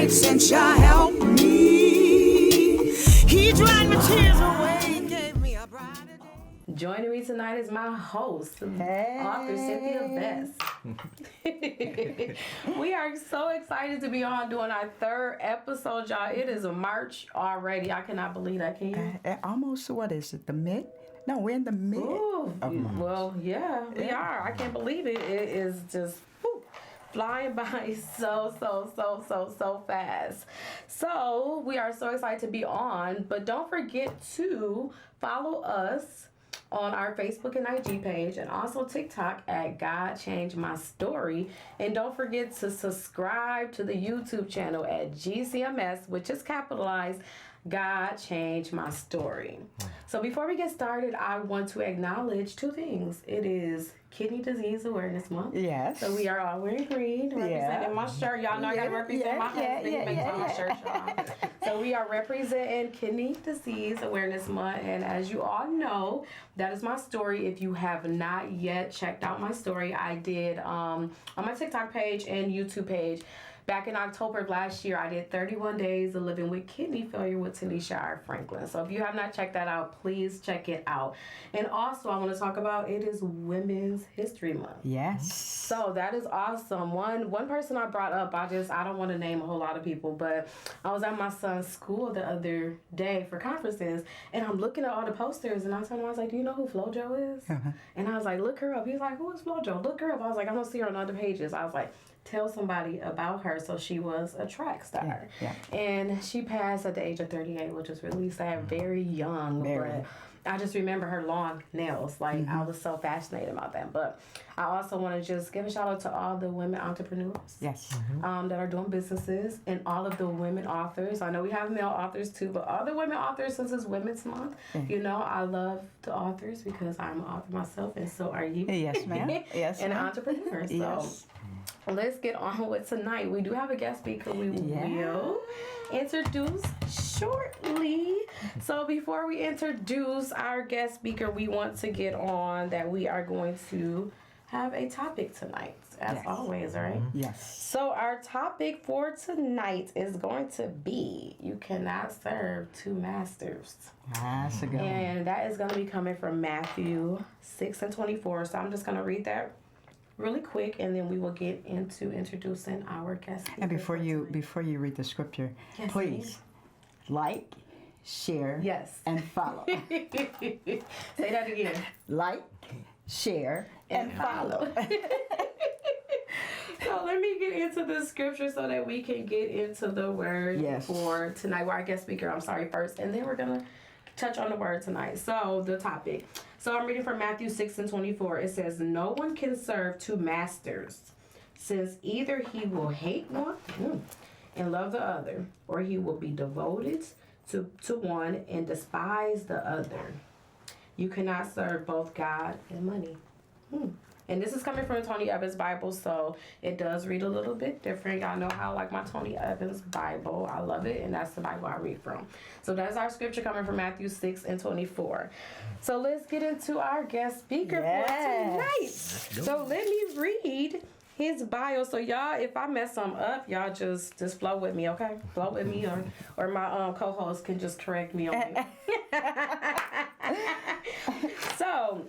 makes sense, you help me. He dried my tears away and gave me a brighter day. Joining me tonight is my host, author Cynthia Best. We are so excited to be on doing our third episode, y'all. It is March already. I cannot believe that. Can you? Almost, what is it, the mid? No, we're in the mid. Ooh, well, yeah, we are. I can't believe it. It is just flying by so fast. So we are so excited to be on, but don't forget to follow us on our Facebook and IG page, and also TikTok at God Changed My Story. And don't forget to subscribe to the YouTube channel at GCMS, which is capitalized, God Changed My Story. So before we get started, I want to acknowledge two things. It is Kidney Disease Awareness Month. Yes. So we are all wearing green, representing my shirt. Y'all know I gotta represent my husband. My shirt, y'all. So we are representing Kidney Disease Awareness Month, and as you all know, that is my story. If you have not yet checked out my story, I did on my TikTok page and YouTube page. Back in October of last year, I did 31 days of living with kidney failure with Tanisha R. Franklin. So if you have not checked that out, please check it out. And also, I want to talk about it is Women's History Month. Yes. So that is awesome. One person I brought up, I don't want to name a whole lot of people, but I was at my son's school the other day for conferences, and I'm looking at all the posters, and I told him, I was like, do you know who FloJo is? Uh-huh. And I was like, look her up. He was like, who is FloJo? Look her up. I was like, I don't see her on other pages. I was like, tell somebody about her. So she was a track star. Yeah. And she passed at the age of 38, which is really sad, very young. Very. But I just remember her long nails. Like, I was so fascinated about that. But I also want to just give a shout out to all the women entrepreneurs. Yes. That are doing businesses, and all of the women authors. I know we have male authors too, but all the women authors, since it's Women's Month, you know, I love the authors because I'm an author myself, and so are you. Yes, ma'am. Yes, and ma'am. entrepreneurs. So Yes. let's get on with tonight. We do have a guest speaker we will introduce shortly. So before we introduce our guest speaker, we want to get on that we are going to have a topic tonight, as always, right? Yes. So our topic for tonight is going to be, you cannot serve two masters. That's a good one. And that is going to be coming from Matthew 6:24. So I'm just going to read that really quick, and then we will get into introducing our guest speaker. And before you read the scripture, please like, share, and follow. Say that again. Like, share, and follow. So let me get into the scripture so that we can get into the word for tonight. Well, our guest speaker, first, and then we're going to touch on the word tonight. So the topic. So I'm reading from Matthew 6:24. It says, no one can serve two masters, since either he will hate one and love the other, or he will be devoted to one and despise the other. You cannot serve both God and money. And this is coming from Tony Evans' Bible, so it does read a little bit different. Y'all know how I like my Tony Evans Bible. I love it, and that's the Bible I read from. So that's our scripture coming from Matthew 6:24. So let's get into our guest speaker for tonight. So let me read his bio. So y'all, if I mess some up, y'all just flow with me, okay? Flow with me, or my co-host can just correct me on it. So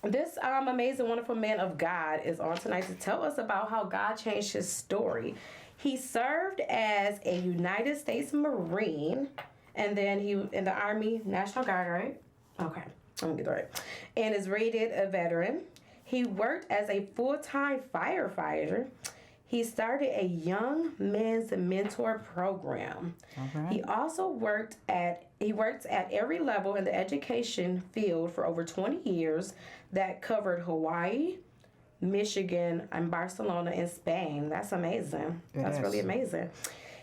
this amazing, wonderful man of God is on tonight to tell us about how God changed his story. He served as a United States Marine, and then he in the Army National Guard, right? Okay, let me get that right. And is rated a veteran. He worked as a full-time firefighter. He started a young men's mentor program. Right. He also worked at every level in the education field for over 20 years that covered Hawaii, Michigan, and Barcelona in Spain. That's amazing. That's really amazing.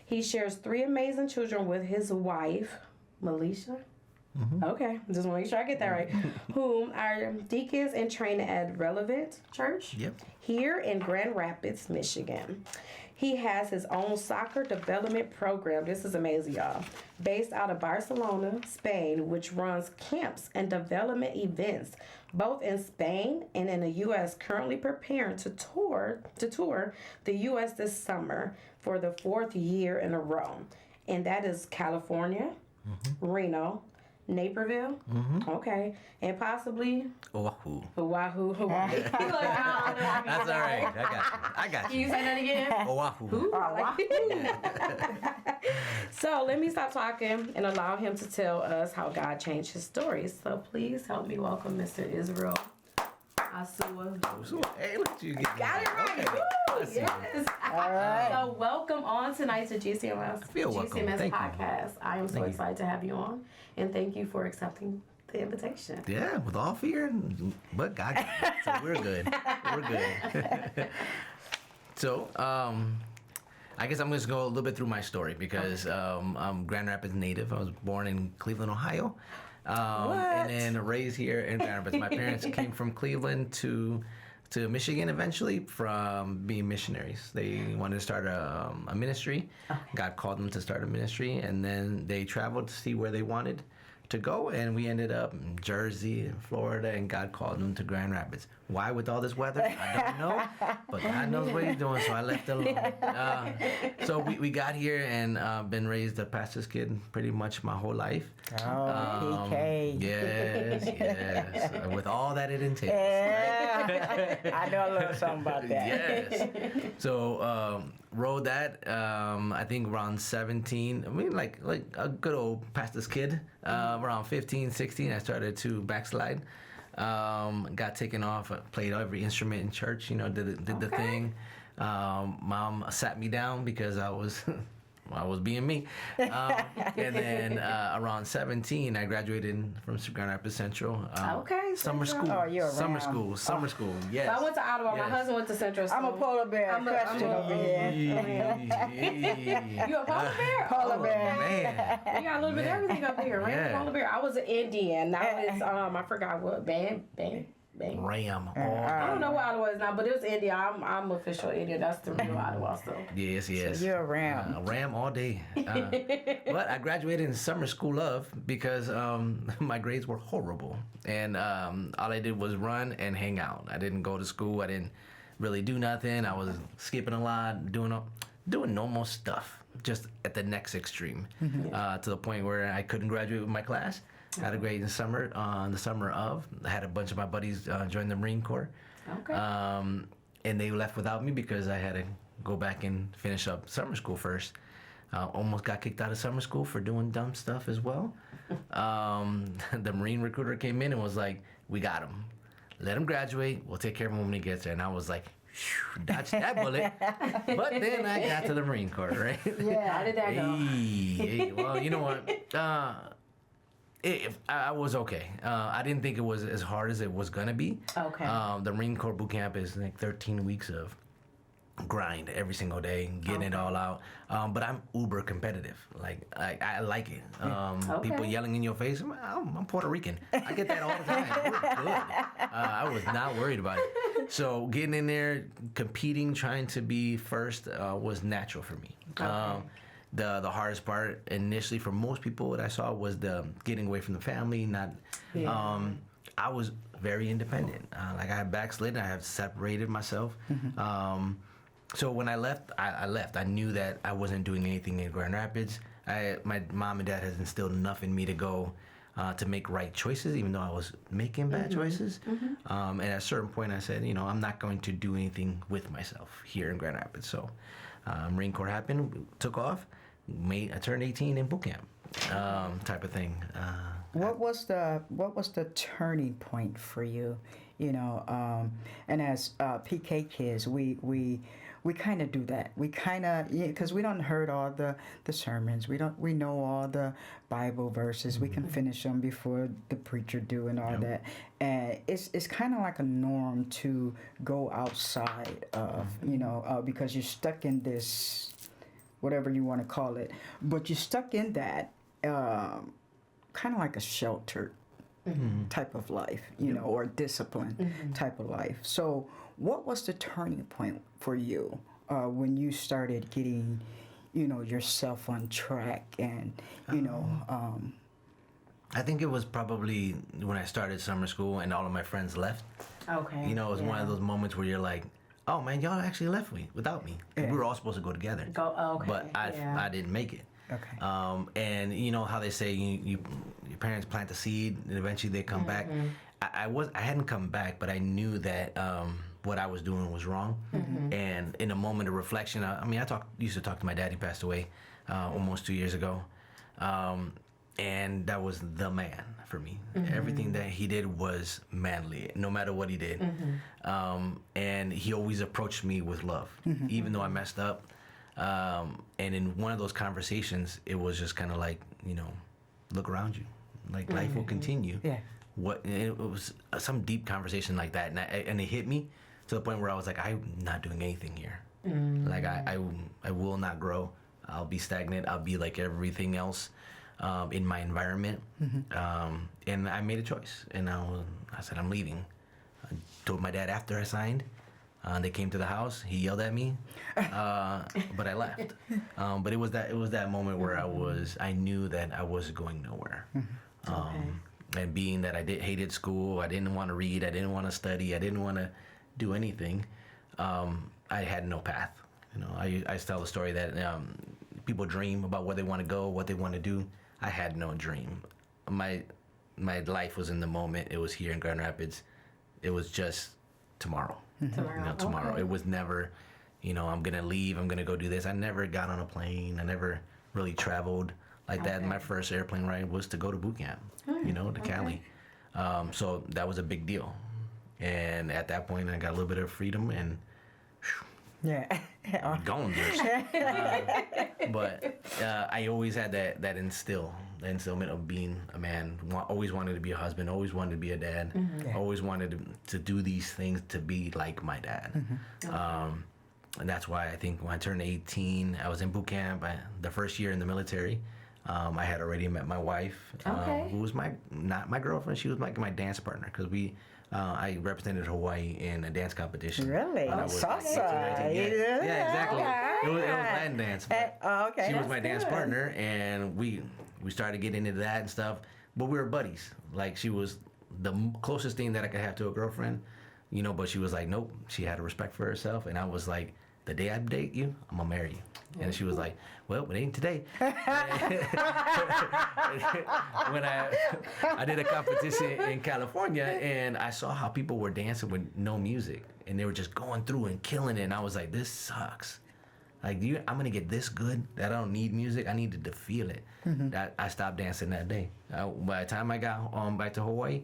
He shares 3 amazing children with his wife, Melisha. Okay, just want to make sure I get that right. Whom are deacons and trained at Relevant Church here in Grand Rapids, Michigan. He has his own soccer development program. This is amazing, y'all. Based out of Barcelona, Spain, which runs camps and development events both in Spain and in the U.S. Currently preparing to tour the U.S. this summer for the 4th year in a row, and that is California, Reno, Naperville, okay, and possibly Oahu. Hawaii. That's all right. I got Can you. you say that again? Oahu. Ooh, I like it. So let me stop talking and allow him to tell us how God changed his story. So please help me welcome Mr. Israel Ausua. Hey, look at you get Got it right. Okay. Woo, yes. All right. So welcome on tonight to GCMS welcome. Thank you. podcast. I am so Thank you. excited to have you on, and thank you for accepting the invitation. Yeah, with all fear, but God got it. So we're good. We're good. So, I guess I'm just going to go a little bit through my story because I'm Grand Rapids native. I was born in Cleveland, Ohio, and then raised here in Grand Rapids. My parents came from Cleveland to Michigan eventually from being missionaries. They wanted to start a ministry. Okay. God called them to start a ministry, and then they traveled to see where they wanted to go, and we ended up in Jersey and Florida, and God called them to Grand Rapids. Why with all this weather? I don't know, but God knows what he's doing, so I left it alone. So we got here and been raised a pastor's kid pretty much my whole life. Oh, PK. Yes. With all that it entails. Yeah. I know a little something about that. Yes. So rode that. I think around 17. I mean, like a good old pastor's kid. Around 15, 16, I started to backslide. Got taken off. I played every instrument in church. You know, did the thing. Mom sat me down because I was being me. And then around 17, I graduated from Grand Rapids Central. Okay, Summer Central. school. Oh, you're Summer around. school. Yes. So I went to Ottawa. Yes. My husband went to Central School. I'm a polar bear. Question over here. You a polar bear? Polar bear. Man. You got a little bit of everything up here, right? Yeah. Polar bear. I was an Indian. Now it's I forgot what band. Ram. I don't know what Ottawa is now, but it was India. I'm official Indian. That's the real Ottawa. So Yes. So you're a ram. Ram all day. But I graduated in summer school of because my grades were horrible. And all I did was run and hang out. I didn't go to school. I didn't really do nothing. I was skipping a lot, doing normal stuff, just at the next extreme, to the point where I couldn't graduate with my class. I had a grade in summer. The summer of, I had a bunch of my buddies join the Marine Corps. okay. And they left without me because I had to go back and finish up summer school first. Almost got kicked out of summer school for doing dumb stuff as well. The Marine recruiter came in and was like, "We got him. Let him graduate. We'll take care of him when he gets there." And I was like, dodged that bullet. But then I got to the Marine Corps, right? Yeah. How did that go? Hey, well, you know what? I was okay. I didn't think it was as hard as it was gonna be. Okay. The Marine Corps boot camp is like 13 weeks of grind every single day, getting it all out. But I'm uber competitive. Like I like it. People yelling in your face. I'm Puerto Rican. I get that all the time. We're good. I was not worried about it. So getting in there, competing, trying to be first was natural for me. Okay. The hardest part initially for most people what I saw was the getting away from the family. I was very independent. Like I had backslidden. I have separated myself. So when I left, I left. I knew that I wasn't doing anything in Grand Rapids. My mom and dad has instilled enough in me to go to make right choices, even though I was making bad choices. And at a certain point, I said, I'm not going to do anything with myself here in Grand Rapids. So Marine Corps happened, took off. I turned 18 in boot camp, type of thing. What was the turning point for you? And as PK kids, we kind of do that. We kind of, because we don't heard all the sermons. We know all the Bible verses. We can finish them before the preacher do and all that. And it's kind of like a norm to go outside of, because you're stuck in this, whatever you want to call it. But you're stuck in that kind of like a sheltered type of life, or discipline type of life. So what was the turning point for you when you started getting, yourself on track and, I think it was probably when I started summer school and all of my friends left. Okay. It was one of those moments where you're like, oh man, y'all actually left me without me. We were all supposed to go together. Okay. But I didn't make it. Okay. And you know how they say your parents plant the seed and eventually they come back. I hadn't come back, but I knew that what I was doing was wrong. And in a moment of reflection, I used to talk to my dad. He passed away almost 2 years ago. And that was the man for me. Everything that he did was manly, no matter what he did. And he always approached me with love, even though I messed up. And in one of those conversations, it was just kind of like, look around you. Like, life will continue. Yeah. It was some deep conversation like that. And it hit me to the point where I was like, I'm not doing anything here. Like, I will not grow. I'll be stagnant. I'll be like everything else. In my environment, and I made a choice, and I said I'm leaving. I told my dad after I signed. They came to the house. He yelled at me, but I left. But it was that moment where I knew that I was going nowhere. And being that I hated school, I didn't want to read, I didn't want to study, I didn't want to do anything. I had no path. I tell the story that people dream about where they want to go, what they want to do. I had no dream. My life was in the moment. It was here in Grand Rapids. It was just tomorrow. Tomorrow. Okay. It was never, I'm gonna leave. I'm gonna go do this. I never got on a plane. I never really traveled like that. My first airplane ride was to go to boot camp. To Cali. So that was a big deal. And at that point, I got a little bit of freedom and. Gone but I always had that instillment of being a man. Always wanted to be a husband. Always wanted to be a dad. Always wanted to do these things to be like my dad. And that's why I think when I turned 18, I was in boot camp. The first year in the military, I had already met my wife, who was not my girlfriend. She was like my dance partner because I represented Hawaii in a dance competition. Really? Salsa. Yeah, exactly. Okay. It was Latin dance. Okay. She was my dance partner, and we started getting into that and stuff. But we were buddies. Like, she was the closest thing that I could have to a girlfriend, But she was like, nope. She had a respect for herself, and I was like, the day I date you, I'm gonna marry you. And she was like, well, it ain't today. When I did a competition in California, and I saw how people were dancing with no music, and they were just going through and killing it, and I was like, this sucks. Like, I'm gonna get this good that I don't need music. I needed to feel it. I stopped dancing that day. By the time I got back to Hawaii,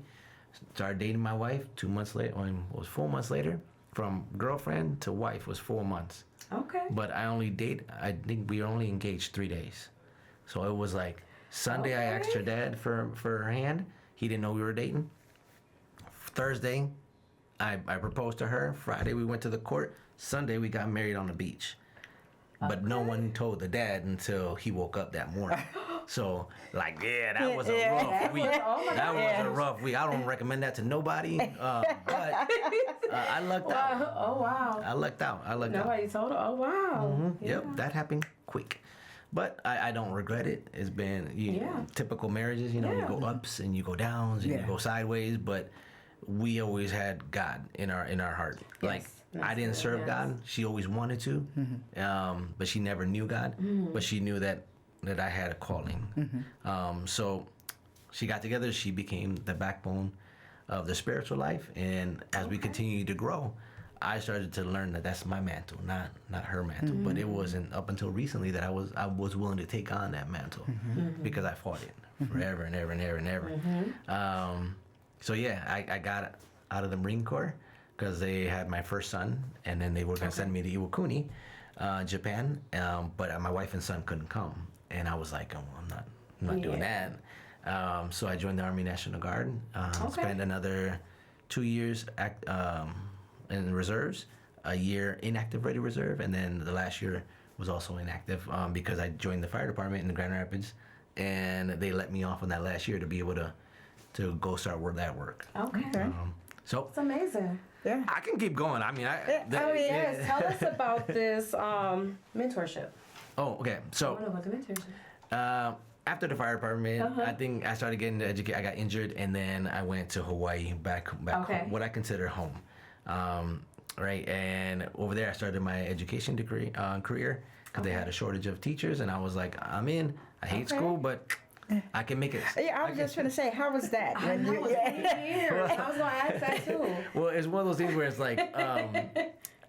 started dating my wife 2 months later, it was 4 months later. From girlfriend to wife was 4 months. Okay. But I think we only engaged 3 days. So it was like Sunday I asked her dad for her hand. He didn't know we were dating. Thursday, I proposed to her. Friday we went to the court. Sunday we got married on the beach. But no one told the dad until he woke up that morning. So, that was a rough week. That was a rough week. I don't recommend that to nobody. But I lucked out. Oh, wow. I lucked out. Nobody told her? Oh, wow. Yep, that happened quick. But I don't regret it. It's been typical marriages. You go ups and you go downs and you go sideways. But we always had God in our heart. Yes. Like, I didn't serve God. She always wanted to, but she never knew God. But she knew that I had a calling. So she got together. She became the backbone of the spiritual life. And as we continued to grow, I started to learn that that's my mantle, not her mantle. But it wasn't up until recently that I was willing to take on that mantle because I fought it forever and ever and ever and ever. So I got out of the Marine Corps because they had my first son, and then they were going to send me to Iwakuni, Japan. But my wife and son couldn't come, and I was like, oh, I'm not doing that. So I joined the Army National Guard. Spent another 2 years in reserves, a year inactive ready reserve, and then the last year was also inactive because I joined the fire department in the Grand Rapids, and they let me off on that last year to be able to go start that work. Okay. So it's amazing. Yeah. I can keep going. I mean, Yes, tell us about this mentorship. Oh, okay. I So want to look at mentorship. after the fire department, I think I started getting educated. I got injured, and then I went to Hawaii, back Okay. home, what I consider home. Right, and over there I started my education degree career because they had a shortage of teachers, and I was like, I'm in. I hate school, but I can make it. Yeah, I was just going to say, how was that? I know, it's 8 years. I was going to ask that too. Well, it's one of those things where it's like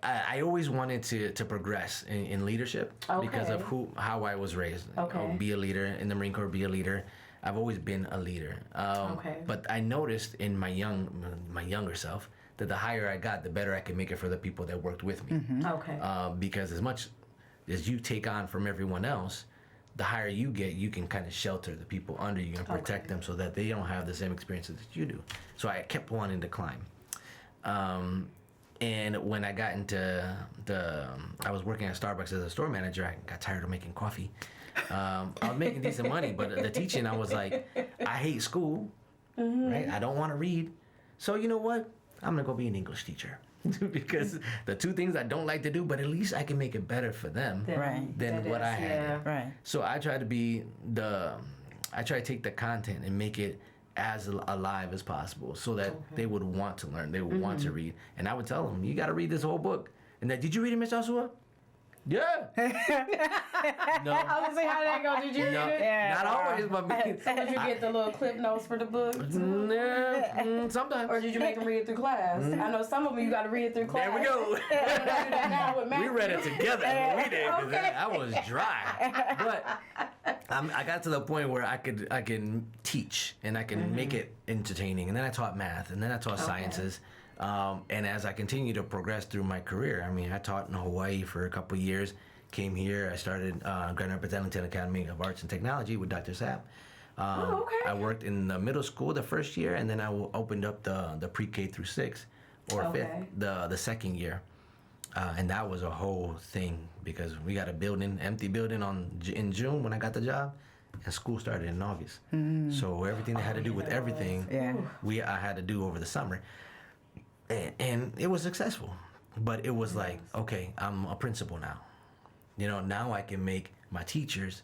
I always wanted to progress in leadership because of how I was raised. Okay. Be a leader in the Marine Corps. Be a leader. I've always been a leader. But I noticed in my younger self that the higher I got, the better I could make it for the people that worked with me. Okay. Because as much as you take on from everyone else, the higher you get, you can kind of shelter the people under you and protect them so that they don't have the same experiences that you do. So I kept wanting to climb. And when I got into I was working at Starbucks as a store manager, I got tired of making coffee. I was making decent money, but the teaching, I was like, I hate school, right? I don't want to read. So you know what? I'm going to go be an English teacher. Because the two things I don't like to do, but at least I can make it better for them than what I had. Yeah. Right. So I try to take the content and make it as alive as possible so that they would want to learn, they would want to read. And I would tell them, you got to read this whole book. And then, did you read it, Miss Ausua? Yeah. No. I was like, how did that go? Did you read it? Yeah. Not always, but So did you get the little clip notes for the book? sometimes. Or did you make them read it through class? I know some of them you got to read it through class. There we go. We read it together. We did. 'Cause Okay. I was dry. But I got to the point where I can teach and I can make it entertaining. And then I taught math, and then I taught sciences. And as I continue to progress through my career, I mean, I taught in Hawaii for a couple of years. Came here. I started Grand Rapids Ellington Academy of Arts and Technology with Dr. Sapp. I worked in the middle school the first year, and then I opened up the pre-K through 6 or 5th the second year. And that was a whole thing because we got a empty building in June when I got the job, and school started in August. So everything that had to do with everything, I had to do over the summer. And it was successful, but it was like, okay, I'm a principal now. You know, now I can make my teachers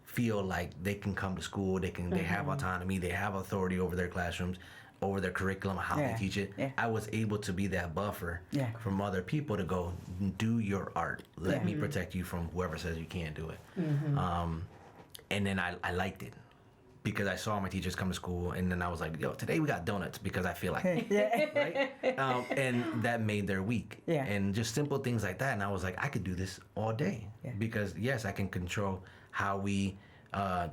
feel like they can come to school, they have autonomy, they have authority over their classrooms, over their curriculum, how they teach it. Yeah. I was able to be that buffer from other people to go, do your art. Let me protect you from whoever says you can't do it. And then I liked it. Because I saw my teachers come to school, and then I was like, yo, today we got donuts because I feel like it. Right? And that made their week. Yeah. And just simple things like that. And I was like, I could do this all day. Yeah. Because, yes, I can control how we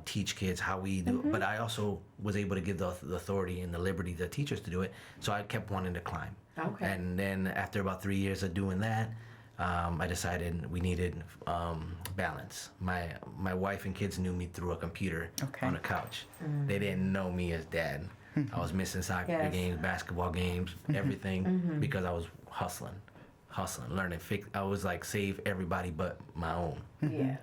teach kids, how we do it. But I also was able to give the authority and the liberty to teachers to do it. So I kept wanting to climb. Okay. And then after about 3 years of doing that, I decided we needed balance. My wife and kids knew me through a computer on a couch. They didn't know me as dad. I was missing soccer games, basketball games, everything because I was hustling, learning. I was like save everybody but my own. Yeah.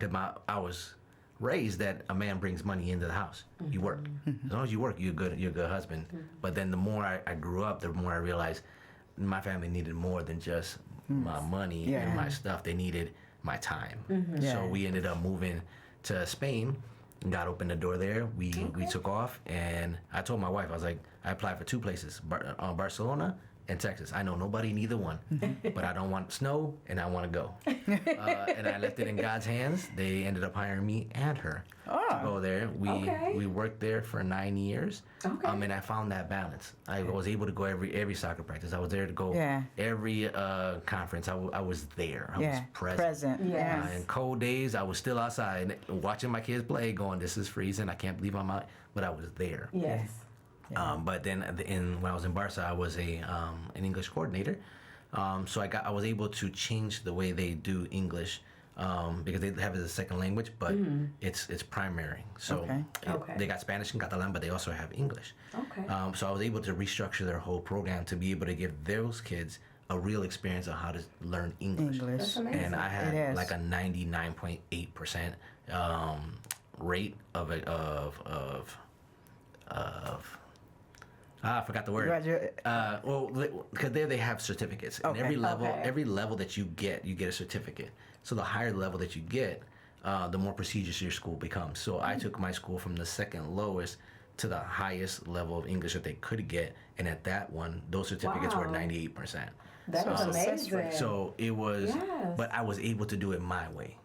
I was raised that a man brings money into the house. You work. As long as you work, you're a good husband. But then the more I grew up, the more I realized my family needed more than just my money and my stuff. They needed my time. So we ended up moving to Spain and got open the door there. We took off, and I told my wife, I was like, I applied for 2 places, Barcelona and Texas. I know nobody in either one, but I don't want snow and I want to go. And I left it in God's hands. They ended up hiring me and her to go there. We worked there for 9 years. And I found that balance. I was able to go every soccer practice. I was there to go every conference. I was there. I was present. Yes. In cold days, I was still outside watching my kids play, going, this is freezing. I can't believe I'm out. But I was there. Yes. But then when I was in Barca, I was an English coordinator. So I was able to change the way they do English because they have it as a second language, but it's primary. So they got Spanish and Catalan, but they also have English. So I was able to restructure their whole program to be able to give those kids a real experience of how to learn English. That's amazing. And I had like a 99.8% rate of I forgot the word. Well, because there they have certificates. And every level that you get a certificate. So the higher level that you get, the more prestigious your school becomes. So I took my school from the second lowest to the highest level of English that they could get, and at that one, those certificates were 98%. That was amazing. So it was, but I was able to do it my way.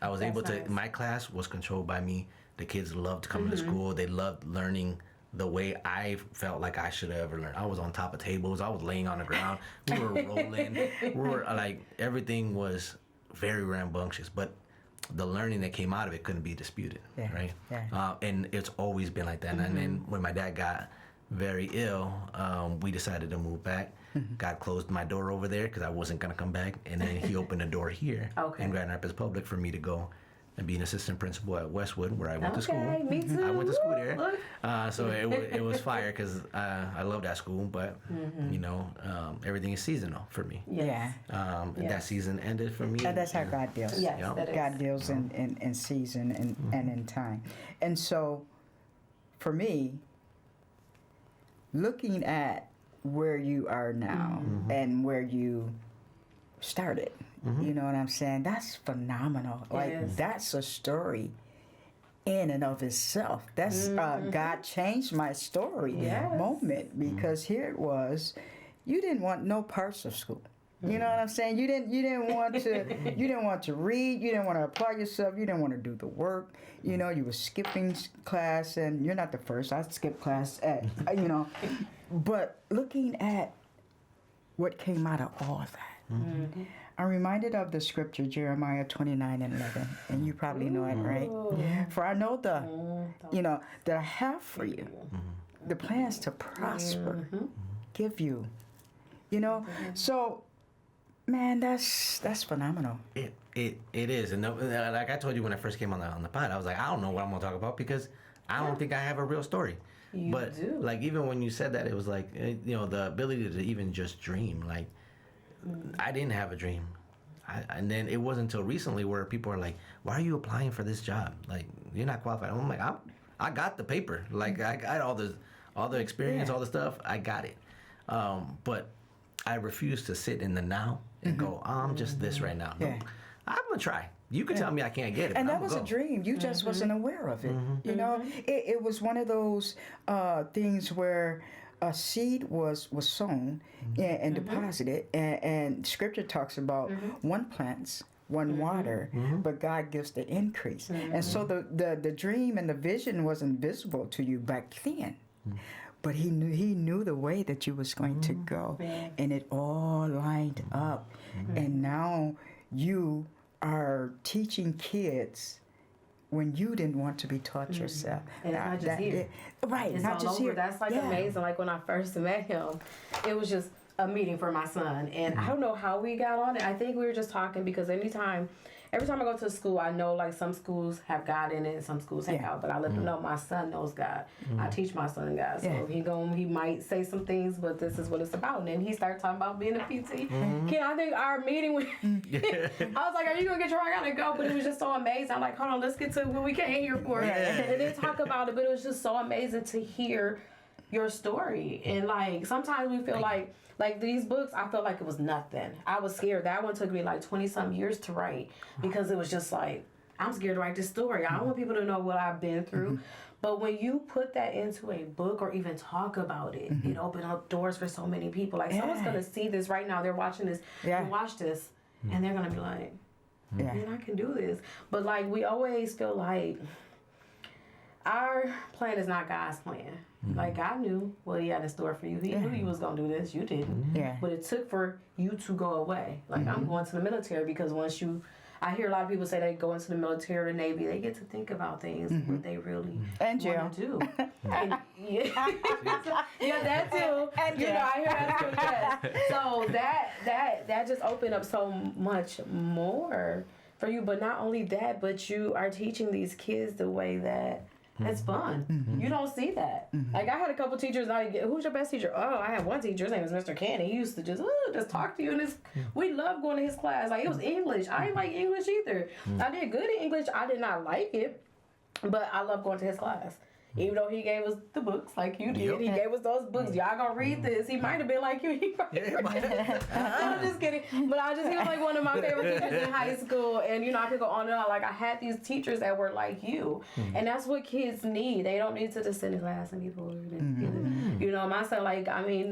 I was able to. My class was controlled by me. The kids loved coming to school. They loved learning the way I felt like I should have ever learned. I was on top of tables. I was laying on the ground. We were rolling. We were like, everything was very rambunctious, but the learning that came out of it couldn't be disputed, right? Yeah. And it's always been like that. And then when my dad got very ill, we decided to move back. God closed my door over there because I wasn't going to come back. And then he opened a door here in Grand Rapids Public for me to go and be an assistant principal at Westwood, where I went to school. Me too. I went to school there. So it was fire because I love that school. But, you know, everything is seasonal for me. Yeah. That season ended for me. And that's how God deals. Yes, you know? God deals in season and in time. And so, for me, looking at where you are now and where you started, you know what I'm saying? That's phenomenal. Like, that's a story in and of itself. That's God changed my story moment, because here it was, you didn't want no parts of school. You know what I'm saying? You didn't want to read. You didn't want to apply yourself. You didn't want to do the work. You know, you were skipping class, and you're not the first. I skipped class at, you know. But looking at what came out of all of that, I'm reminded of the scripture, Jeremiah 29:11, and you probably know it, right? For I know that I have for you the plans to prosper, give you, you know. So, man, that's phenomenal. It is, and like I told you when I first came on the pod, I was like, I don't know what I'm gonna talk about because I don't think I have a real story. You do. Like, even when you said that, it was like, you know, the ability to even just dream. Like, I didn't have a dream, and then it wasn't until recently where people are like, "Why are you applying for this job? Like, you're not qualified." I'm like, I got the paper. Like, I got all the experience, all the stuff. I got it, but I refuse to sit in the now and go, I'm just this right now. No, I'm gonna try. You can tell me I can't get it. And that was a dream. You just wasn't aware of it. You know, it was one of those things where a seed was sown and deposited, and Scripture talks about one plants, one water, but God gives the increase. And so the dream and the vision wasn't visible to you back then. But he knew the way that you was going to go, and it all lined up. And now you are teaching kids when you didn't want to be taught yourself. And it's not just here. It's not just here. That's like amazing. Like, when I first met him, it was just a meeting for my son. And I don't know how we got on it. I think we were just talking because every time I go to school, I know, like, some schools have God in it and some schools have God, but I let them know my son knows God. I teach my son God. So he might say some things, but this is what it's about. And then he started talking about being a PT. Kid, I think our meeting I was like, are you going to get your, I got to go. But it was just so amazing. I'm like, hold on, let's get to what we came here for. And then talk about it. But it was just so amazing to hear your story. And, like, sometimes we feel like these books, I felt like it was nothing. I was scared. That one took me like 20-some years to write because it was just like, I'm scared to write this story. I don't want people to know what I've been through. But when you put that into a book or even talk about it, it opened up doors for so many people. Like, someone's going to see this right now. They're watching this. They watch this, and they're going to be like, man, I can do this. But, like, we always feel like our plan is not God's plan. Like, God knew what he had in store for you. He knew you was going to do this. You didn't. But it took for you to go away. Like, I'm going to the military because I hear a lot of people say they go into the military or the Navy, they get to think about things, what they really want to do. And, that too. And you know, I hear that too, yes. So that just opened up so much more for you. But not only that, but you are teaching these kids the way that it's fun. You don't see that. Like, I had a couple teachers. Who's your best teacher? Oh, I had one teacher. His name was Mr. Canny. He used to just talk to you. And we loved going to his class. Like, it was English. I didn't like English either. I did good in English. I did not like it, but I loved going to his class. Even though he gave us the books like you did, he gave us those books. Y'all gonna read this. He might have been like you. I'm just kidding. But he was like one of my favorite teachers in high school. And, I could go on and on. Like, I had these teachers that were like you. And that's what kids need. They don't need to just sit in class and be bored. My son,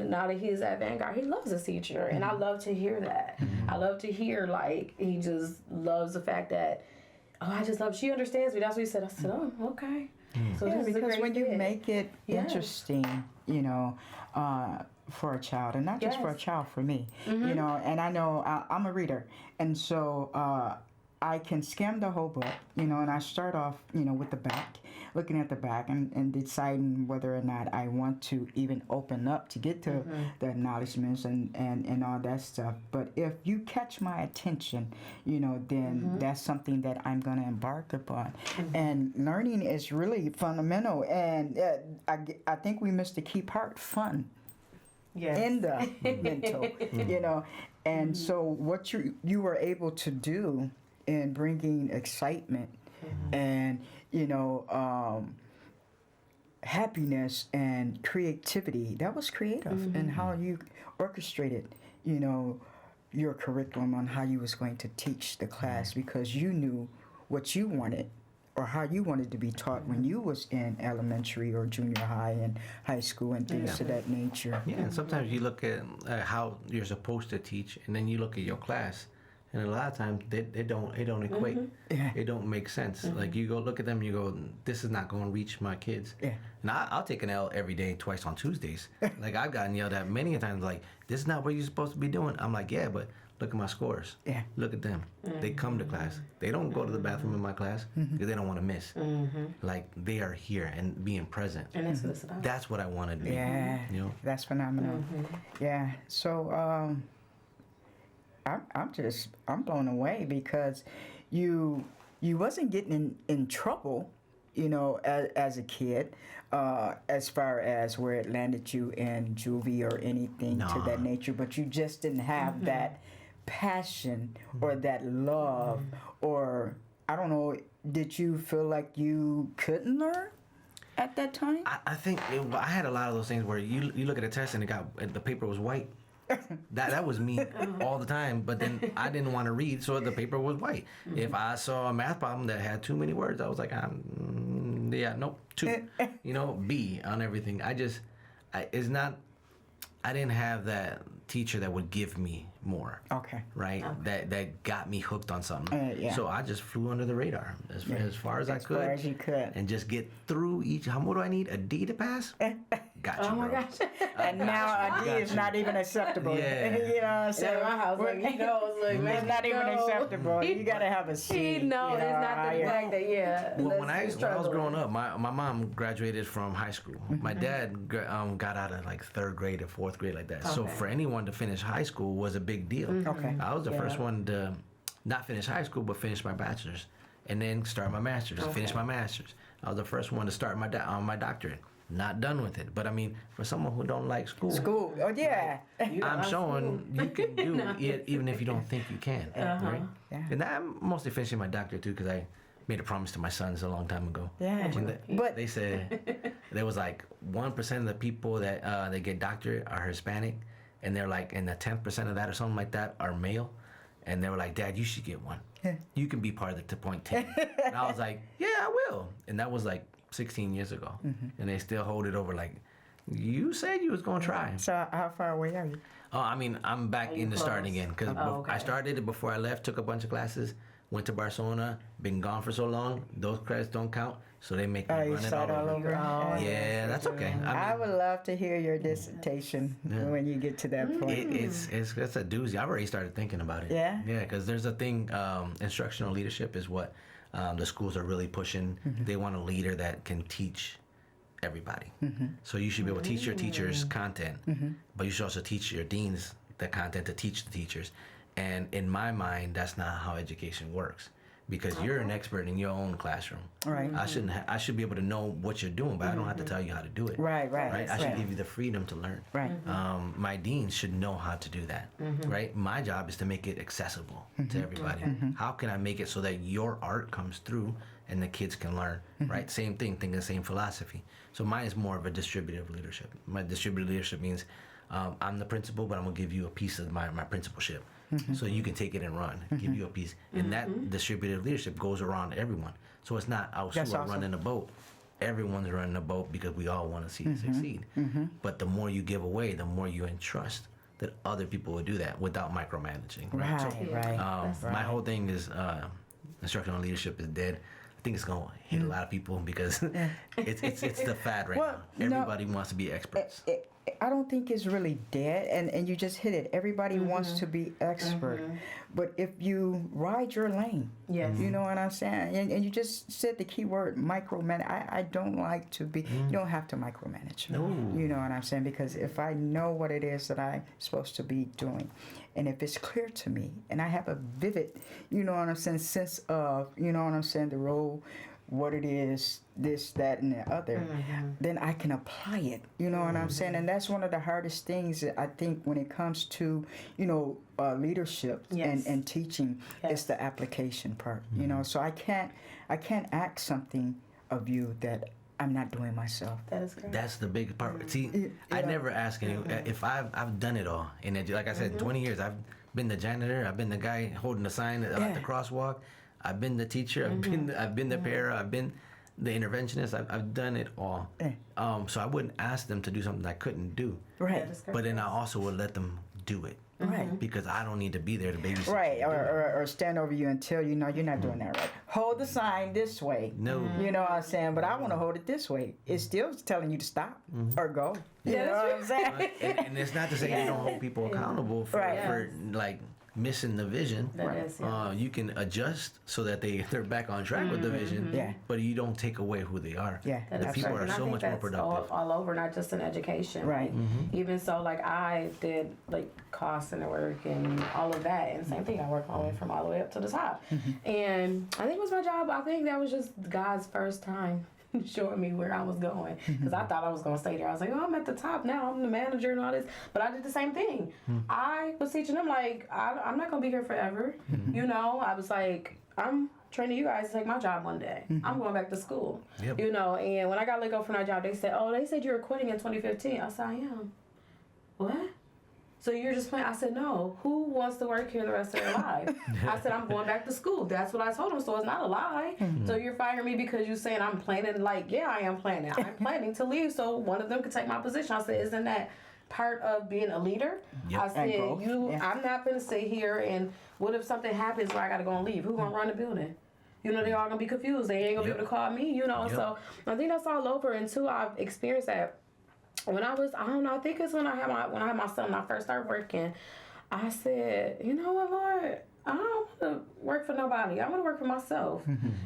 now that he's at Vanguard, he loves his teacher. And I love to hear that. I love to hear, he just loves the fact that, she understands me. That's what he said. I said, oh, okay. So because when you make it interesting, for a child, and not just for a child, for me, and I know I'm a reader, and so I can skim the whole book, and I start off, with the back, looking at the back and deciding whether or not I want to even open up to get to the acknowledgments and all that stuff. But if you catch my attention, then that's something that I'm going to embark upon. And learning is really fundamental. And I think we missed the key part, fun. Yes. In the mental, And so what you were able to do in bringing excitement and happiness and creativity, that was creative, and how you orchestrated your curriculum on how you was going to teach the class, because you knew what you wanted or how you wanted to be taught when you was in elementary or junior high and high school and things of that nature. Yeah, and sometimes you look at how you're supposed to teach, and then you look at your class, and a lot of times they don't equate. It don't make sense. Like, you go look at them and you go, this is not going to reach my kids. And I'll take an L every day, twice on Tuesdays. Like, I've gotten yelled at many times, like, this is not what you're supposed to be doing. I'm like, yeah, but look at my scores. Look at them. They come to class. They don't go to the bathroom in my class because they don't want to miss. Like, they are here and being present. And that's what it's about. That's what I wanted to be. Yeah, that's phenomenal. Yeah, so I'm blown away, because you wasn't getting in trouble, as a kid, as far as where it landed you in juvie or anything to that nature, but you just didn't have that passion or that love, or I don't know, did you feel like you couldn't learn at that time? I think I had a lot of those things where you look at a test and the paper was white. That was me all the time, but then I didn't want to read, so the paper was white. If I saw a math problem that had too many words, I was like, nope, 2, B on everything. I didn't have that teacher that would give me more. Okay. Right? Okay. That got me hooked on something. So I just flew under the radar as far as I could. As far as you could. And just get through each. What do I need? A D to pass? Gotcha, my gosh. And now a D is not even acceptable. Yeah. You know what I'm saying? My house, it's not even acceptable. You got to have a C. No, it's not the fact that, Well, when I was growing up, my mom graduated from high school. My dad got out of like 3rd grade or 4th grade, like that. Okay. So for anyone to finish high school was a big deal. Okay. I was the first one to not finish high school, but finish my bachelor's, and then start my master's. Finish my master's. I was the first one to start my doctorate. Not done with it, but I mean, for someone who don't like school, I'm showing you can do it even if you don't think you can, right? Yeah. And I'm mostly finishing my doctorate too, because I made a promise to my sons a long time ago. Yeah, but they said there was like 1% of the people that they get doctorate are Hispanic, and they're like, and the 10% of that or something like that are male, and they were like, Dad, you should get one. You can be part of the point team. And I was like, yeah, I will. And that was like 16 years ago, and they still hold it over like, you said you was gonna try. So how far away are you? Oh, I mean, I'm back in the starting again, because I started it before I left, took a bunch of classes, went to Barcelona, been gone for so long, those credits don't count, so they make me run it all over. Yeah, that's okay. I would love to hear your dissertation when you get to that point. It's a doozy. I've already started thinking about it. Yeah? Yeah, because there's a thing, instructional leadership is what the schools are really pushing. They want a leader that can teach everybody. So you should be able to teach your teachers content, but you should also teach your deans the content to teach the teachers. And in my mind, that's not how education works, because you're an expert in your own classroom. Right. I should be able to know what you're doing, but I don't have to tell you how to do it. Right. I should give you the freedom to learn. Right. My deans should know how to do that. Right. My job is to make it accessible to everybody. How can I make it so that your art comes through and the kids can learn, right? Same thing, thinking the same philosophy. So mine is more of a distributive leadership. My distributive leadership means I'm the principal, but I'm gonna give you a piece of my principalship, so you can take it and run. Give you a piece, and that distributive leadership goes around everyone. So it's not Ausua awesome. running a boat. Everyone's running a boat because we all want to see it succeed. But the more you give away, the more you entrust that other people will do that without micromanaging. Right, So, right. my whole thing is instructional leadership is dead. I think it's gonna hit a lot of people because it's the fad right now. Everybody wants to be experts. I don't think it's really dead, and you just hit it. Everybody wants to be expert, but if you ride your lane, you know what I'm saying, and you just said the key word, micromanage. I don't like to be. You don't have to micromanage. No. You know what I'm saying, because if I know what it is that I'm supposed to be doing, and if it's clear to me, and I have a vivid, you know what I'm saying, sense of, you know what I'm saying, the role, what it is, this, that, and the other, then I can apply it. You know what I'm saying? And that's one of the hardest things, I think, when it comes to, you know, leadership and teaching, is the application part. You know, so I can't ask something of you that I'm not doing myself. That is great. That's the big part. See, I never ask anyone if I've done it all. And like I said, 20 years, I've been the janitor, I've been the guy holding the sign at the crosswalk, I've been the teacher, I've been the para, I've been the interventionist. I've done it all. So I wouldn't ask them to do something I couldn't do. Right. But then I also would let them do it. Right. Because I don't need to be there to babysit. Right, or stand over you and tell you, no, you're not doing that right. Hold the sign this way. No. You know what I'm saying? But I want to hold it this way. It's still telling you to stop or go. You know what I'm saying? And it's not to say you don't hold people accountable for like missing the vision. That is, you can adjust so that they're back on track with the vision. Yeah. But you don't take away who they are. Yeah. That The is people correct. are And I so think much more that's productive. all over, not just in education. Right. Even so, like I did like call center work and all of that, and same thing. I worked my way from all the way up to the top, and I think it was my job. I think that was just God's first time showing me where I was going, because I thought I was going to stay there. I was like, oh, I'm at the top now. I'm the manager and all this, but I did the same thing. I was teaching them like I'm not going to be here forever. You know, I was like, I'm training you guys to take my job one day. I'm going back to school. Yep. You know, and when I got let go from that job, they said you were quitting in 2015. I said, I am. What? So you're just playing? I said, no. Who wants to work here the rest of their life? I said, I'm going back to school. That's what I told them. So it's not a lie. So you're firing me because you're saying I'm planning. Like, yeah, I am planning. I'm planning to leave so one of them could take my position. I said, isn't that part of being a leader? Yep. I said, growth. I'm not going to sit here and what if something happens where I got to go and leave? Who's going to run the building? You know, they all going to be confused. They ain't going to be able to call me, you know. So I think that's all over. And two, I've experienced that. When I was, I don't know, I think it's when I had my son, when I first started working, I said, you know what, Lord, I don't want to work for nobody. I want to work for myself.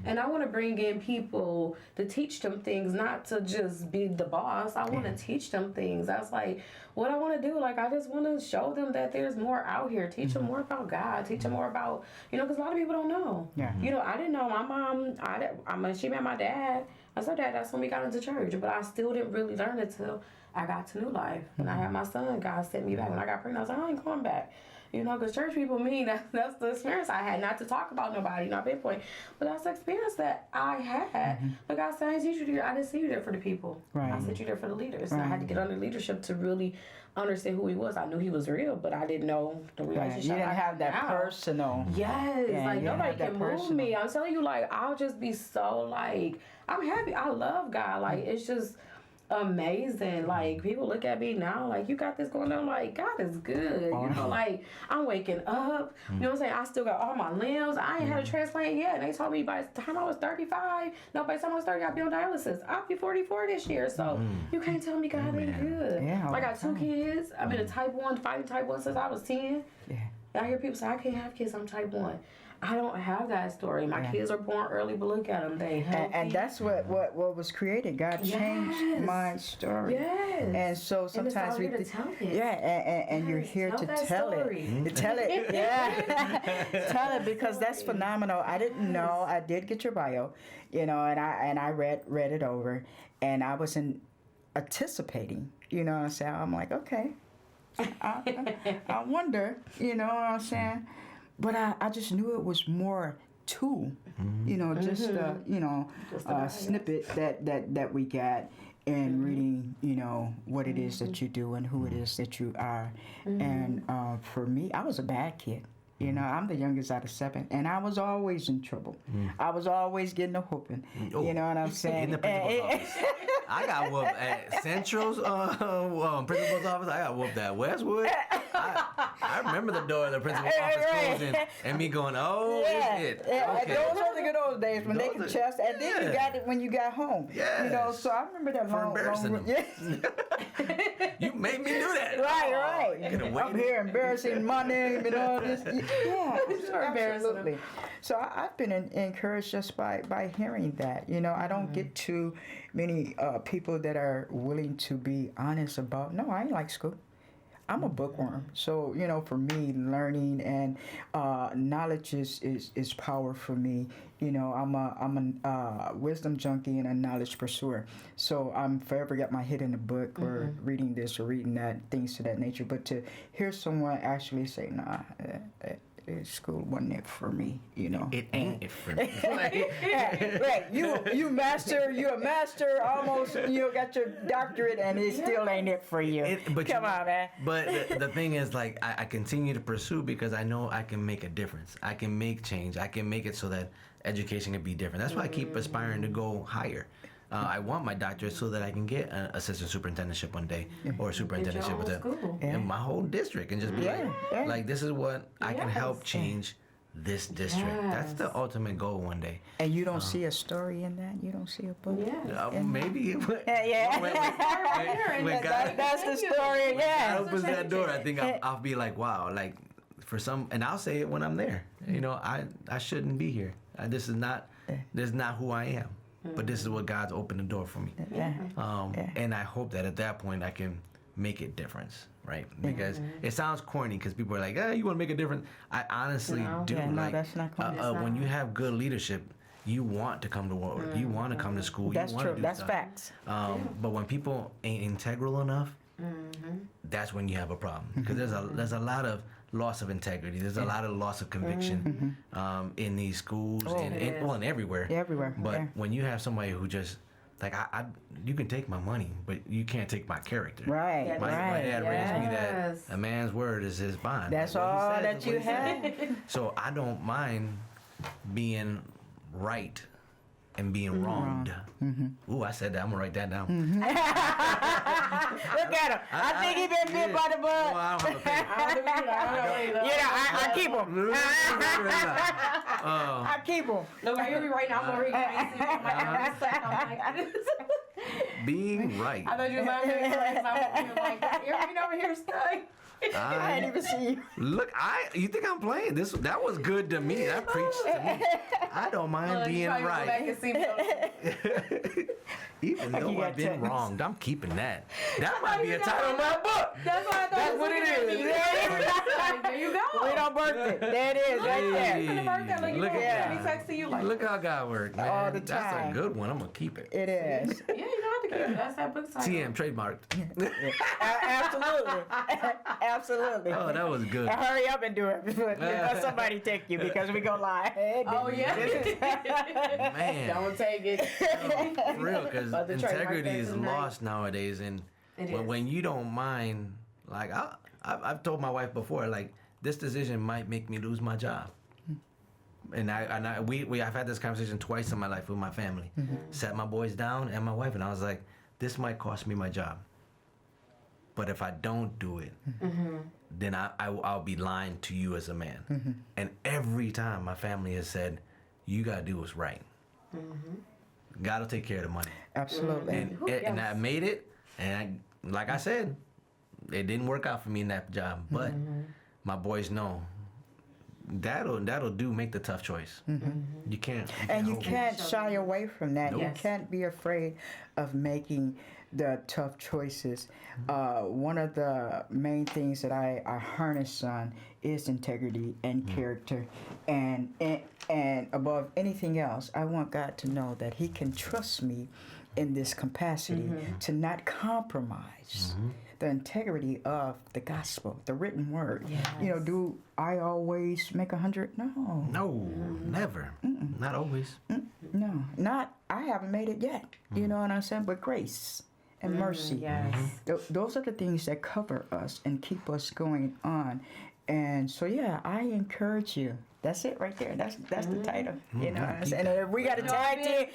And I want to bring in people to teach them things, not to just be the boss. I want to teach them things. That's like what I want to do. Like, I just want to show them that there's more out here. Teach them more about God. Teach them more about, you know, because a lot of people don't know. Yeah. You know, I didn't know my mom, she met my dad. I said, Dad, that's when we got into church. But I still didn't really learn it till I got to New Life. When I had my son, God sent me back. When I got pregnant, I was like, I ain't going back. You know, because church people, that's the experience I had. Not to talk about nobody, not pinpoint. But that's the experience that I had. But God said, I didn't see you there for the people. Right. I sent you there for the leaders. And I had to get under leadership to really understand who he was. I knew he was real, but I didn't know the relationship. You didn't I have that now. personal. Yes, Yeah, like you didn't nobody have that can move personal. me. I'm telling you, like I'll just be so like I'm happy. I love God. Like it's just amazing. Like people look at me now, like you got this going on. Like God is good. You know, like I'm waking up. You know what I'm saying? I still got all my limbs. I ain't had a transplant yet. And they told me by the time I was 35, no, by the time I was 30, I'd be on dialysis. I'll be 44 this year. So you can't tell me God ain't good. Yeah, all I got the 2 time. kids. I've been a type 1, fighting type 1 since I was 10. Yeah. And I hear people say, I can't have kids, I'm type 1. I don't have that story. My kids are born early, but look at them. They healthy. And that's what was created. God changed my story. Yes. And so sometimes here to tell it. and you're Yes, here tell to that tell story. it. To tell it. Yeah. Tell it, because that's phenomenal. I didn't know. I did get your bio, you know, and I read it over, and I wasn't anticipating, you know what I'm saying? I'm like, okay. I wonder, you know what I'm saying? But I just knew it was more tool, you know, just you know, snippet that we got in reading, you know, what it is that you do and who it is that you are. And for me, I was a bad kid. You know, I'm the youngest out of 7, and I was always in trouble. I was always getting a whooping. You know what I'm saying? In the principal's office. I got whooped at Central's principal's office. I got whooped at Westwood. I remember the door of the principal's office closing and me going, oh, it's it. Okay. Those were the good old days when they could chest, and then you got it when you got home. Yes. You know, so I remember that For long, embarrassing long. them. You made me do that. Right. You could've I'm waited. here embarrassing my name and all this. Yeah, absolutely. So I've been encouraged just by hearing that. You know, I don't get too many people that are willing to be honest about, no, I ain't like school. I'm a bookworm. So, you know, for me, learning and knowledge is power for me. You know, I'm a wisdom junkie and a knowledge pursuer. So I'm forever got my head in a book or reading this or reading that, things to that nature. But to hear someone actually say, nah, school wasn't it for me, you know. It ain't it for me. Right, you're a master, almost, you know, got your doctorate, and it still ain't it for you. Come on, man. But the thing is, like, I continue to pursue because I know I can make a difference. I can make change. I can make it so that education can be different. That's why I keep aspiring to go higher. I want my doctorate so that I can get an assistant superintendentship one day, or a superintendentship in my whole district, and just be like, this is what I can help change this district. That's the ultimate goal one day. And you don't see a story in that? You don't see a book? Maybe. When That's the story. God opens that door, I think I'll be like, wow, like for some, and I'll say it when I'm there. You know, I shouldn't be here. This is not who I am. But this is what God's opened the door for me. And I hope that at that point I can make a difference, right? Because it sounds corny because people are like, you want to make a difference? I honestly do. No, that's not corny. When you have good leadership, you want to come to work. You want to come to school. That's you want true. to do That's stuff. Facts. But when people ain't integral enough, that's when you have a problem. Because there's a lot of loss of integrity. There's a lot of loss of conviction in these schools and everywhere. Everywhere. But when you have somebody who just like you can take my money, but you can't take my character. Right. My dad raised me that a man's word is his bond. That's Like, all says, that you have. So I don't mind being right and being wronged. Ooh, I said that. I'm gonna write that down. Look at him. I think he been bit by the bug. Well, I don't have a pen. I keep him. I keep him. Look, I hear me right now. I'm over here. Being right. I thought you was out here like, you're over here stuck. I didn't even see you. Look, you think I'm playing? That was good to me. That preached to me. I don't mind being right. Go back and see me. Even though I've been wronged, I'm keeping that. That might be a title of my book. That's what I thought. That's what it is. There you go. We don't birth it. There it is, right there. Look at that. Texting you like, Look how God worked, man. All the That's time. a good one. I'm gonna keep it. It is. yeah, you don't have to keep it. That's that book title. TM trademarked. Absolutely. Absolutely. Oh, that was good. Hurry up and do it before somebody take you, because we go live. Oh yeah. Man. Don't take it. For real, because integrity is lost nowadays, and when you don't mind, like I've told my wife before, like this decision might make me lose my job, and I've had this conversation twice in my life with my family. Sat my boys down and my wife, and I was like, this might cost me my job, but if I don't do it, then I'll be lying to you as a man. And every time my family has said, you gotta do what's right. God will take care of the money. Absolutely. And I made it, and like I said, it didn't work out for me in that job. But my boys know that'll make the tough choice. You can't. You can't shy away from that. Nope. You can't be afraid of making the tough choices. One of the main things that I harness on is integrity and character, and above anything else, I want God to know that He can trust me in this capacity to not compromise the integrity of the gospel, the written word. Yes. You know, do I always make 100? No. No, never. Not always. No, not. I haven't made it yet. You know what I'm saying? But grace and mercy. Yes. Those are the things that cover us and keep us going on. And so, yeah, I encourage you. That's it right there. That's the title. You know what I'm saying? And if we got a tag team,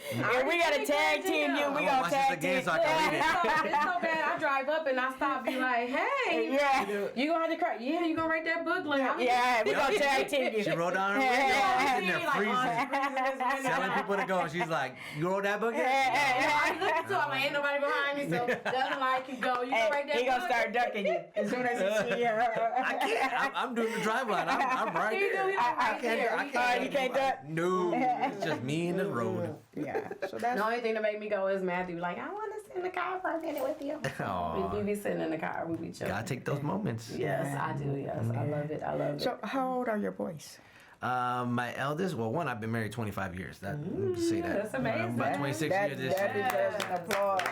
you, we got to tag team. So I can read it. It's so bad. I drive up and I stop and be like, hey, you gonna have to cry. Yeah, you gonna write that book? Like, Yeah, we gonna tag team you. She wrote down her radio. She's in there freezing, telling people to go. She's like, you wrote that book yet? I looked to him, like, ain't nobody behind me, so doesn't like you go. You gonna write that book? He gonna start ducking you as soon as he see you. I can't. I'm doing the drive line. I'm right there. You can't duck. No, it's just me in the road. Yeah. So that's The only thing to make me go is Matthew, like, I want to sit in the car for a minute with you. Aw. We be sitting in the car, we be chilling. Gotta take those moments. Yes, I do. Yes, I love it. I love it. So how old are your boys? My eldest, well, one, I've been married 25 years. That, say that. That's amazing. About 26 That years this deserves year. an applause.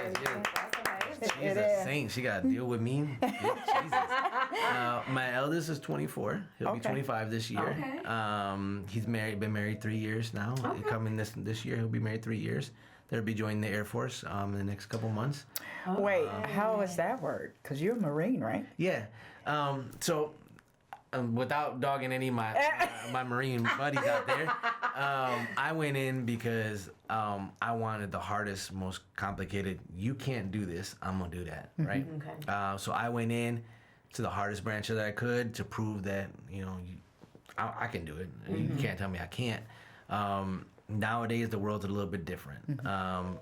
She's a saint. She got to deal with me. Jesus. My eldest is 24. He'll be 25 this year. Okay. He's been married 3 years now. Coming this year, he'll be married 3 years. They'll be joining the Air Force in the next couple months. Wait, how does that work? Because you're a Marine, right? Yeah. So, without dogging any of my Marine buddies out there, I went in because I wanted the hardest, most complicated. You can't do this. I'm gonna do that, right? Okay. So I went in to the hardest branch that I could to prove that I can do it. You can't tell me I can't. Nowadays the world's a little bit different,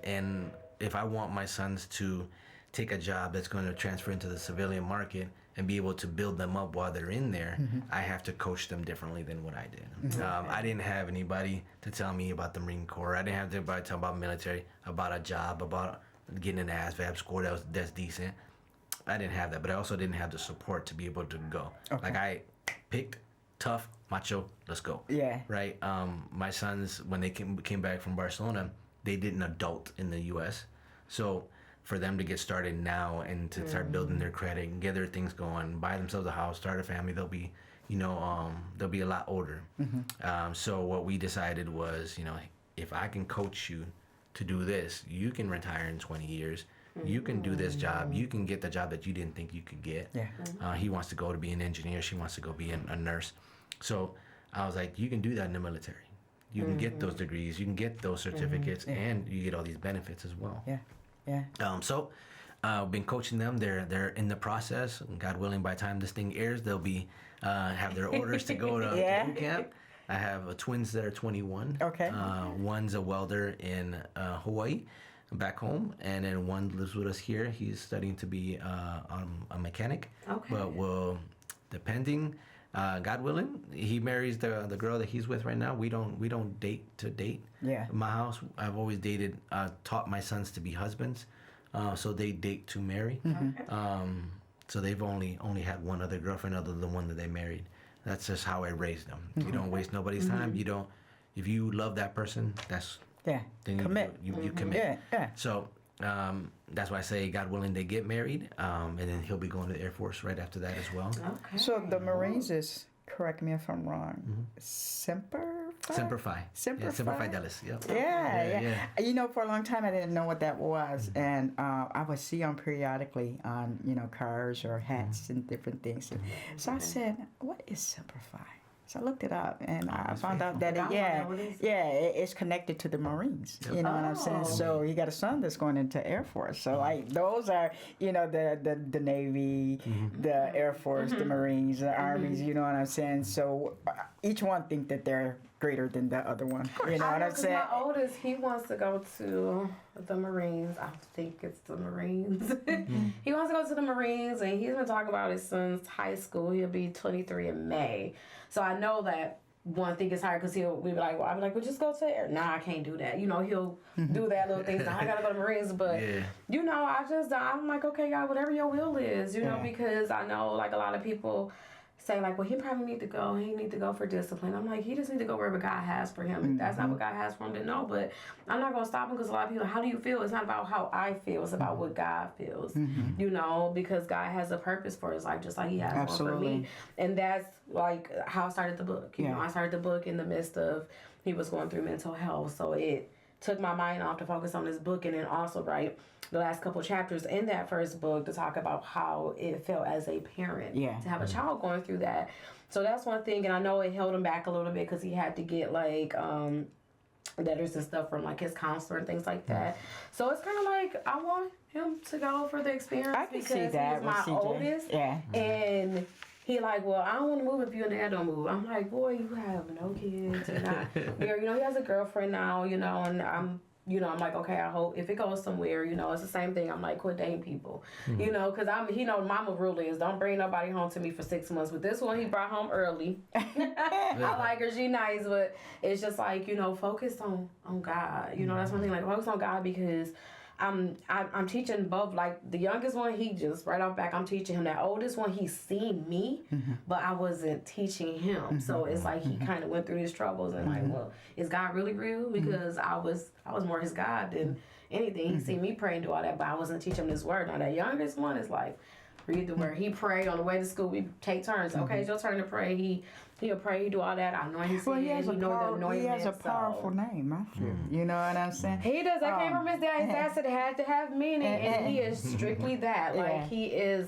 and if I want my sons to take a job that's going to transfer into the civilian market and be able to build them up while they're in there, I have to coach them differently than what I did. I didn't have anybody to tell me about the Marine Corps. I didn't have anybody to tell about military, about a job, about getting an ASVAB score that's decent. I didn't have that, but I also didn't have the support to be able to go. Like I picked tough, macho, let's go. Yeah. Right? My sons, when they came back from Barcelona, they didn't adult in the U.S. So for them to get started now and to start building their credit and get their things going, buy themselves a house, start a family, they'll be a lot older. So what we decided was, if I can coach you to do this, you can retire in 20 years. You can do this job. You can get the job that you didn't think you could get. Yeah. He wants to go to be an engineer. She wants to go be a nurse. So I was like, you can do that in the military. You can get those degrees. You can get those certificates, and you get all these benefits as well. Yeah. So I've been coaching them. They're in the process. God willing, by the time this thing airs, they'll be have their orders to go to boot camp. I have twins that are 21. Okay. One's a welder in Hawaii, back home, and then one lives with us here. He's studying to be a mechanic. Okay. But depending, God willing, he marries the girl that he's with right now. We don't date to date. Yeah. In my house, I've always dated, taught my sons to be husbands, so they date to marry. So they've only had one other girlfriend other than the one that they married. That's just how I raised them. You don't waste nobody's time. You don't. If you love that person, that's then commit. You commit. Yeah. So that's why I say, God willing, they get married, and then he'll be going to the Air Force right after that as well. Okay. So the Marines is, correct me if I'm wrong, Semper Fi. Semper Yeah, Semper Fi? Fidelis. Yep. Yeah. For a long time I didn't know what that was, and I would see them periodically on cars or hats and different things. So I said, "What is Semper Fi?" So I looked it up, and I found out that it's connected to the Marines. You know what I'm saying? So you got a son that's going into Air Force. So like those are the Navy, the Air Force, the Marines, the Armies. You know what I'm saying? So each one think that they're greater than the other one. You know what I'm saying? My oldest, he wants to go to the Marines. I think it's the Marines. He wants to go to the Marines, and he's been talking about his son's high school. He'll be 23 in May. So I know that one thing is hard because I'll be like, well, just go to Air. Nah, I can't do that. He'll do that little thing. I gotta go to Marines, but I'm like, okay, God, whatever your will is, because I know like a lot of people say like, well, he probably need to go. He need to go for discipline. I'm like, he just need to go wherever God has for him. If that's not what God has for him, then no. But I'm not gonna stop him because a lot of people, how do you feel? It's not about how I feel. It's about what God feels. You know, because God has a purpose for his life, just like He has one for me. And that's like how I started the book. You know, I started the book in the midst of he was going through mental health, so it took my mind off to focus on this book, and then also write the last couple chapters in that first book to talk about how it felt as a parent to have a child going through that. So that's one thing, and I know it held him back a little bit because he had to get like letters and stuff from like his counselor and things like that. So it's kind of like I want him to go for the experience because he's my oldest, and he like, well, I don't want to move if you and Dad don't move. I'm like, boy, you have no kids. And you know, he has a girlfriend now, you know, and I'm like, okay, I hope if it goes somewhere, you know, it's the same thing. I'm like, quit dating people, you know, because he know mama rule is don't bring nobody home to me for 6 months. But this one he brought home early. I like her, she nice, but it's just like, you know, focus on God. You know, that's one thing, like focus on God because I'm teaching both. Like the youngest one, he just right off back, I'm teaching him. That oldest one, he's seen me, but I wasn't teaching him. So it's like he kind of went through his troubles and like, well, is God really real? Because I was more his God than anything. He seen me pray and do all that, but I wasn't teaching him this word. Now that youngest one is like, read the word. He pray on the way to school. We take turns. Okay, it's your turn to pray. He'll pray. He do all that. I anoint his head. He has a powerful name, Matthew. You know what I'm saying? He does. I came from his dad's ass. It had to have meaning, and he is strictly that. Like he is.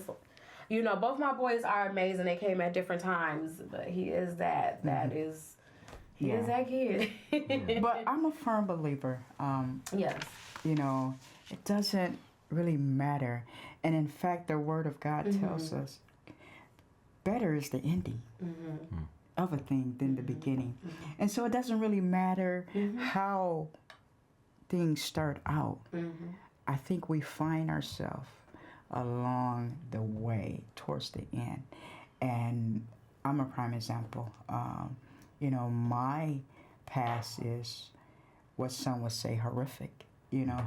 You know, both my boys are amazing. They came at different times, but he is that. That is. He is that kid. But I'm a firm believer. Yes. You know, it doesn't really matter. And in fact, the Word of God tells us better is the ending of a thing than the beginning. And so it doesn't really matter how things start out. I think we find ourselves along the way towards the end. And I'm a prime example. You know, my past is what some would say horrific, you know,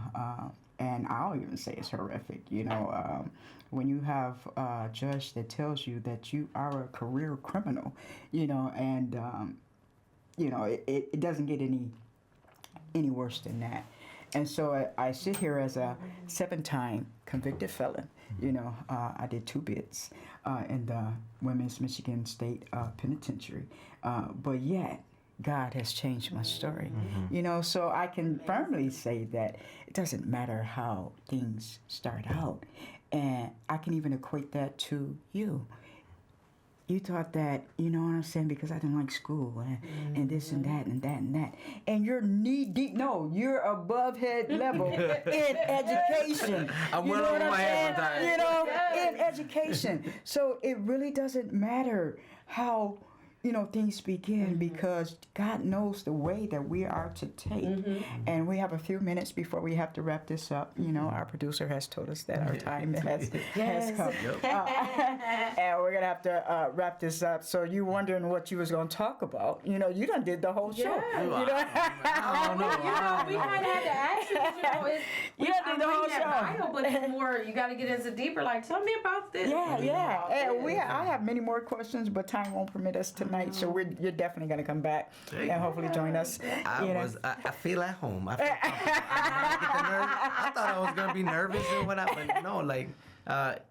and I'll even say it's horrific, you know. When you have a judge that tells you that you are a career criminal, you know, and, you know, it doesn't get any worse than that. And so I sit here as a 7-time convicted felon. You know, I did 2 bids in the Women's Michigan State Penitentiary. But yet, God has changed my story. You know, so I can firmly say that it doesn't matter how things start out. And I can even equate that to you. You thought that, you know what I'm saying, because I didn't like school and this and that and that and that. And you're knee deep. No, you're above head level in education. I'm well over my head sometimes. You know, in education. So it really doesn't matter how, you know, things begin because God knows the way that we are to take. And we have a few minutes before we have to wrap this up. You know, our producer has told us that our time has come. And we're going to have to wrap this up. So you wondering what you was going to talk about. You know, you done did the whole show. You know, we kind of had to ask you, you done did the whole show. But it's more, you got to get into deeper, like, tell me about this. And I have many more questions, but time won't permit us tonight. So you're definitely going to come back and hopefully join us. I feel at home. I thought I was going to be nervous and whatnot, but no, like,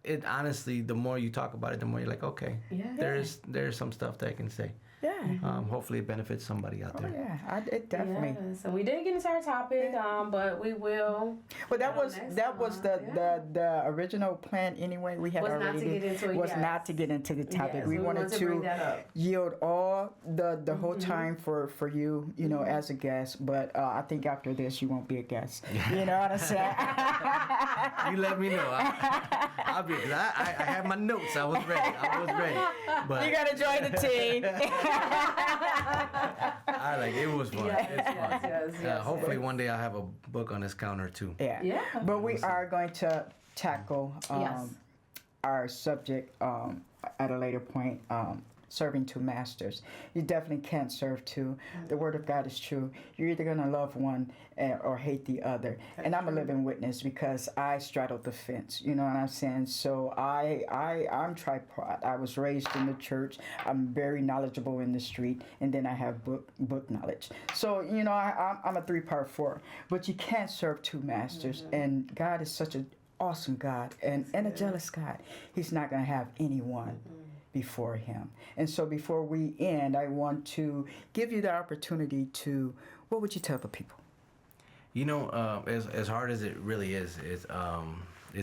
it honestly, the more you talk about it, the more you're like, okay, there's some stuff that I can say. Hopefully it benefits somebody out there. It definitely. So we didn't get into our topic, but we will. Well, that was the original plan anyway. We had already not to get into the topic. We wanted to yield all the whole time for you, you know, as a guest. But I think after this, you won't be a guest. You know what I'm saying? You let me know. I'll be. I had my notes. I was ready. But you gotta join the team. I like it. Was fun. It's fun. Hopefully one day I'll have a book on this counter too. But we are going to tackle our subject at a later point. serving two masters. You definitely can't serve two. The word of God is true. You're either going to love one or hate the other. And I'm a living witness because I straddled the fence. You know what I'm saying? So I'm tripod. I was raised in the church. I'm very knowledgeable in the street, and then I have book knowledge. So you know, I'm a 3-part 4. But you can't serve two masters. And God is such an awesome God and a jealous God. He's not going to have anyone before him. And so before we end, I want to give you the opportunity to, what would you tell the people? You know, as hard as it really is,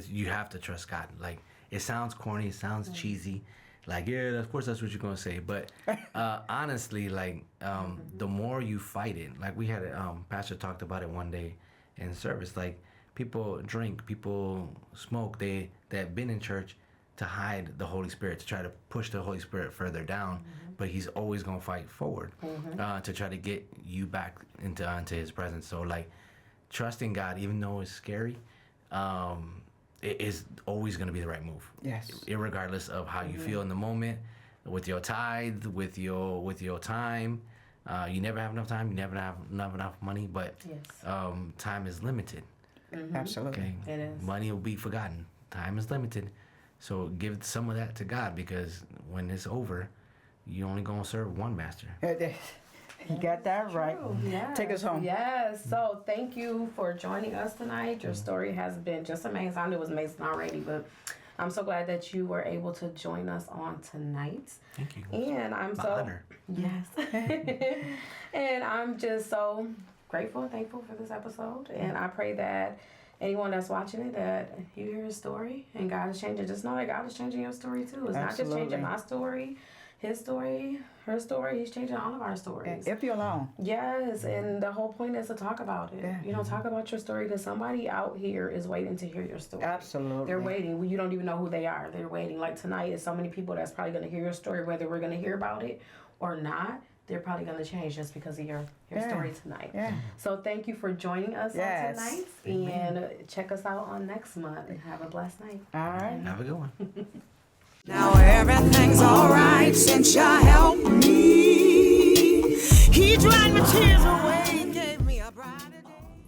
you have to trust God. Like, it sounds corny, it sounds cheesy. Like, yeah, of course that's what you're gonna say. But honestly, like, the more you fight it, like we had Pastor talked about it one day in service. Like, people drink, people smoke. They've been in church to hide the Holy Spirit, to try to push the Holy Spirit further down, but he's always gonna fight forward to try to get you back into his presence. So like, trusting God, even though it's scary, it is always gonna be the right move. Yes. Irregardless of how you feel in the moment, with your tithe, with your time. You never have enough time. You never have enough money, but time is limited. Absolutely. Okay. It is. Money will be forgotten. Time is limited. So give some of that to God, because when it's over, you only gonna serve one master. You got that right. Yes. Take us home. Yes. So thank you for joining us tonight. Your story has been just amazing. I knew it was amazing already, but I'm so glad that you were able to join us on tonight. Thank you. And I'm My so honor. Yes. And I'm just so grateful and thankful for this episode. And I pray that anyone that's watching it, that you hear his story and God is changing. Just know that God is changing your story too. It's not just changing my story, his story, her story. He's changing all of our stories. If you're alone. Yes, and the whole point is to talk about it. Yeah. You know, talk about your story, because somebody out here is waiting to hear your story. Absolutely. They're waiting. You don't even know who they are. They're waiting. Like tonight, is so many people that's probably going to hear your story, whether we're going to hear about it or not. They're probably going to change just because of your story tonight. Yeah. So thank you for joining us on tonight. And check us out on next month. And have a blessed night. All right. Have a good one. Now everything's alright since you helped me. He dried my tears away.